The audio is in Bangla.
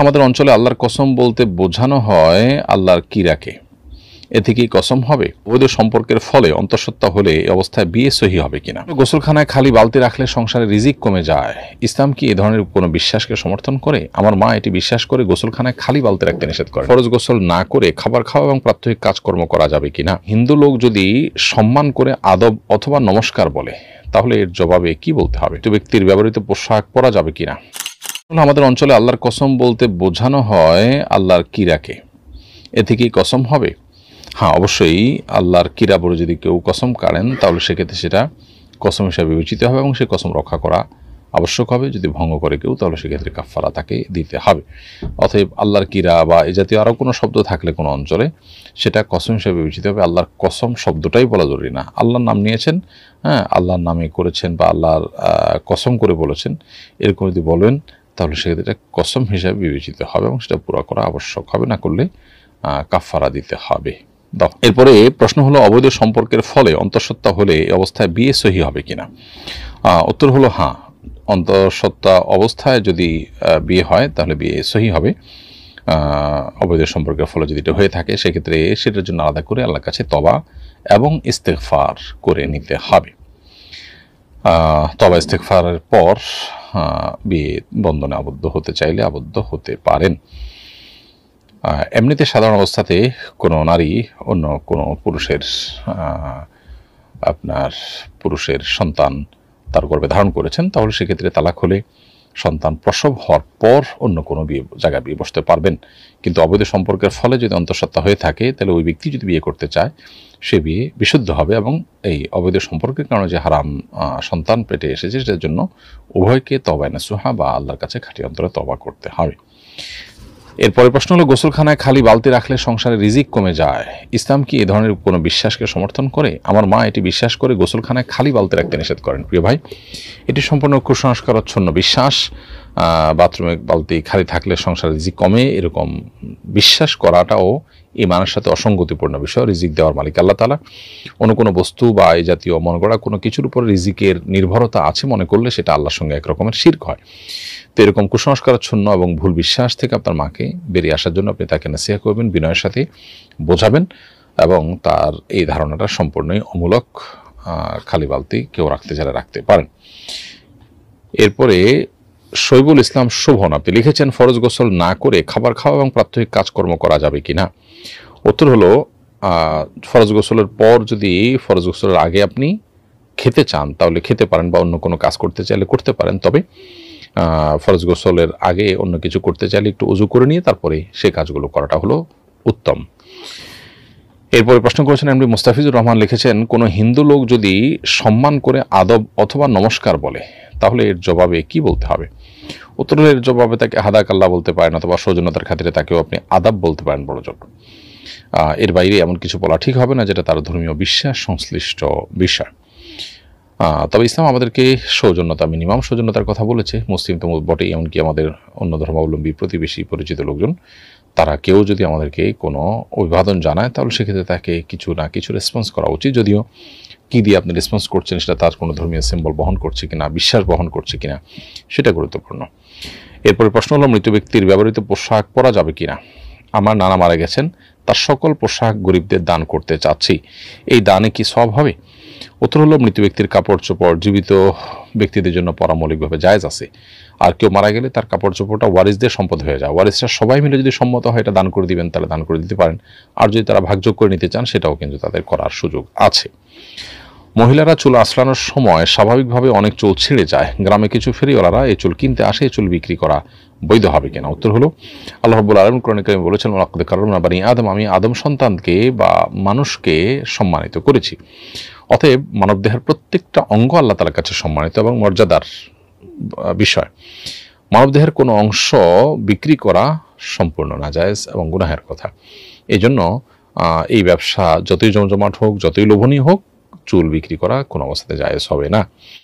আমাদের অঞ্চলে আল্লাহর কসম বলতে বোঝানো হয় আল্লাহর কিরাকে। এতে কি কসম হবে? অবৈধ সম্পর্কের ফলে অন্তঃসত্ত্বা হলে এই অবস্থায় বিয়ে সহি হবে কিনা? গোসলখানায় খালি বালতি রাখলে সংসারে রিজিক কমে যায়। ইসলাম কি এ ধরনের কোনো বিশ্বাসকে সমর্থন করে? আমার মা এটি বিশ্বাস করে গোসলখানায় খালি বালতি রাখতে নিষেধ করে। ফরজ গোসল না করে খাবার খাওয়া এবং প্রাত্যহিক কাজকর্ম করা যাবে কিনা? হিন্দু লোক যদি সম্মান করে আদব অথবা নমস্কার বলে তাহলে এর জবাবে কি বলতে হবে? একটু ব্যক্তির ব্যবহৃত পোশাক পরা যাবে কিনা? আমাদের অঞ্চলে আল্লাহর কসম বলতে বোঝানো হয় আল্লাহর কিরাকে। এতে কি কসম হবে? হ্যাঁ, অবশ্যই আল্লাহর কিরা বলে যদি কেউ কসম কাড়েন তাহলে সেক্ষেত্রে সেটা কসম হিসাবে বিবেচিত হবে এবং সে কসম রক্ষা করা আবশ্যক হবে। যদি ভঙ্গ করে কেউ তাহলে সেক্ষেত্রে কাফফারা তাকে দিতে হবে। অতএব আল্লাহর কিরা বা এ জাতীয় আরও কোনো শব্দ থাকলে কোনো অঞ্চলে সেটা কসম হিসাবে বিবেচিত হবে। আল্লাহর কসম শব্দটাই বলা জরুরি না। আল্লাহর নাম নিয়েছেন, হ্যাঁ, আল্লাহর নামে করেছেন বা আল্লাহর কসম করে বলেছেন, এরকম যদি বলেন তাহলে সেক্ষেত্রে কসম হিসাবে বিবেচিত হবে এবং সেটা পুরা করা আবশ্যক হবে, না করলে কাফফারা দিতে হবে। এরপরে প্রশ্ন হলো, অবৈধ সম্পর্কের ফলে অন্তঃসত্ত্বা হলে এই অবস্থায় বিয়ে সহি হবে কিনা? উত্তর হলো হ্যাঁ, অন্তঃসত্ত্বা অবস্থায় যদি বিয়ে হয় তাহলে বিয়ে সহি হবে। অবৈধ সম্পর্কের ফলে যদি এটা হয়ে থাকে সেক্ষেত্রে সেটার জন্য আলাদা করে আল্লাহর কাছে তওবা এবং ইস্তেগফার করে নিতে হবে। তওবা ইস্তেগফারের পর বিয়ে বন্ধনে আবদ্ধ হতে চাইলে আবদ্ধ হতে পারেন। এমনিতে সাধারণ অবস্থাতে কোনো নারী অন্য কোনো পুরুষের সন্তান তার গর্ভে ধারণ করেছেন তাহলে সেক্ষেত্রে তালাক হলে সন্তান প্রসব হওয়ার পর অন্য কোনো জায়গায় বিয়ে বসতে পারবেন। কিন্তু অবৈধ সম্পর্কের ফলে যদি অন্তঃসত্ত্বা হয়ে থাকে তাহলে ওই ব্যক্তি যদি বিয়ে করতে চায় সে বিয়ে বিশুদ্ধ হবে এবং এই অবৈধ সম্পর্কের কারণে যে হারাম সন্তান পেটে এসেছে সেটার জন্য উভয়কে তওবা নাসুহা বা আল্লাহর কাছে খাঁটি অন্তরে তওবা করতে হবে। এরপরে প্রশ্ন হলো, গোসলখানায় খালি বালতি রাখলে সংসারে রিজিক কমে যায়। ইসলাম কি এ ধরনের কোনো বিশ্বাসকে সমর্থন করে? আমার মা এটি বিশ্বাস করে গোসলখানায় খালি বালতি রাখতে নিষেধ করেন। প্রিয় ভাই, এটি সম্পূর্ণ কুসংস্কারাচ্ছন্ন বিশ্বাস। বাথরুমে বালতি খালি থাকলে সংসারে রিজিক কমে এরকম বিশ্বাস করাটাও ঈমানের সাথে অসঙ্গতিপূর্ণ বিষয়। রিজিক দেওয়ার মালিক আল্লাহ তাআলা। অন্য কোনো বস্তু বা এই জাতীয় মনে করা কোনো কিছুর উপর রিজিকের নির্ভরতা আছে মনে করলে সেটা আল্লাহর সঙ্গে এক রকমের শিরক হয়। তো এরকম কুসংস্কারাচ্ছন্ন এবং ভুল বিশ্বাস থেকে আপনার মাকে বেরিয়ে আসার জন্য আপনি তাকে নাসিহা করবেন, বিনয়ের সাথে বোঝাবেন এবং তার এই ধারণাটা সম্পূর্ণই অমূলক। খালি বালতি কেউ রাখতে চাইলে রাখতে পারেন। এরপরে শৈবুল ইসলাম শোভন আপনি লিখেছেন, ফরজ গোসল না করে খাবার খাওয়া এবং প্রাত্যহিক কাজকর্ম করা যাবে কিনা? উত্তর হলো, ফরজ গোসলের পর যদি ফরজ গোসলের আগে আপনি খেতে চান তাহলে খেতে পারেন বা অন্য কোনো কাজ করতে চাইলে করতে পারেন। তবে ফরজ গোসলের আগে অন্য কিছু করতে চাইলে একটু উজু করে নিয়ে তারপরে সে কাজগুলো করাটা হলো উত্তম। এরপরে প্রশ্ন করেছেন এমডি মুস্তাফিজুর রহমান লিখেছেন, কোনো হিন্দু লোক যদি সম্মান করে আদব অথবা নমস্কার বলে তাহলে এর জবাবে কি বলতে হবে? উত্তরের জবাবে তাকে হাদাক আল্লাহ বলতে পারেন অথবা সৌজন্যতার খাতিরে তাকেও আপনি আদাব বলতে পারেন বড় জোর। এর বাইরে এমন কিছু বলা ঠিক হবে না যেটা তার ধর্মীয় বিশ্বাস সংশ্লিষ্ট বিষয়। তবে ইসলাম আমাদেরকে সৌজন্যতা, মিনিমাম সৌজন্যতার কথা বলেছে। মুসলিম তো বটেই, এমনকি আমাদের অন্য ধর্মাবলম্বী প্রতিবেশী পরিচিত লোকজন তারা কেউ যদি আমাদেরকে কোনো অভিবাদন জানায় তাহলে সেক্ষেত্রে তাকে কিছু না কিছু রেসপন্স করা উচিত। যদিও কী দিয়ে আপনি রেসপন্স করছেন সেটা তার কোনো ধর্মীয় সিম্বল বহন করছে কিনা, বিশ্বাস বহন করছে কিনা সেটা গুরুত্বপূর্ণ। এরপরে প্রশ্ন হলো, মৃত ব্যক্তির ব্যবহৃত পোশাক পরা যাবে কিনা? আমার নানা মারা গেছেন, তার সকল পোশাক গরিবদের দান করতে চাচ্ছি, এই দানে কি সওয়াব হবে? উত্তর হলো, মৃত ব্যক্তির কাপড় চোপড় জীবিত ব্যক্তিদের জন্য পরা মৌলিকভাবে জায়েজ আছে। আর কেউ মারা গেলে তার কাপড় চোপড়টা ওয়ারিসদের সম্পদ হয়ে যায়। ওয়ারিসরা সবাই মিলে যদি সম্মত হয় এটা দান করে দিবেন তাহলে দান করে দিতে পারেন। আর যদি তারা ভাগযোগ করে নিতে চান সেটাও কিন্তু তাদের করার সুযোগ আছে। মহিলারা চুল আঁচড়ানোর সময় স্বাভাবিকভাবে অনেক চুল ছিঁড়ে যায়। গ্রামে কিছু ফেরিওয়ালারা এই চুল কিনতে আসে, এই চুল বিক্রি করা বৈধ হবে কিনা? উত্তর হলো, আল্লাহ রাব্বুল আলামিন কোরআনে কারিমে বলেছেন, ওয়ালাকাদ কাররামনা বানি আদম, আমি আদম সন্তানকে বা মানুষকে সম্মানিত করেছি। অতএব মানবদেহের প্রত্যেকটা অঙ্গ আল্লাহ তাআলার কাছে সম্মানিত এবং মর্যাদার বিষয়। মানবদেহের কোনো অংশ বিক্রি করা সম্পূর্ণ নাজায়েজ এবং গুনাহের কথা। এই জন্য এই ব্যবসা যতই জমজমাট হোক, যতই লোভনীয় হোক, চুল বিক্রি করা কোনো অবস্থাতে জায়েজ হবে না।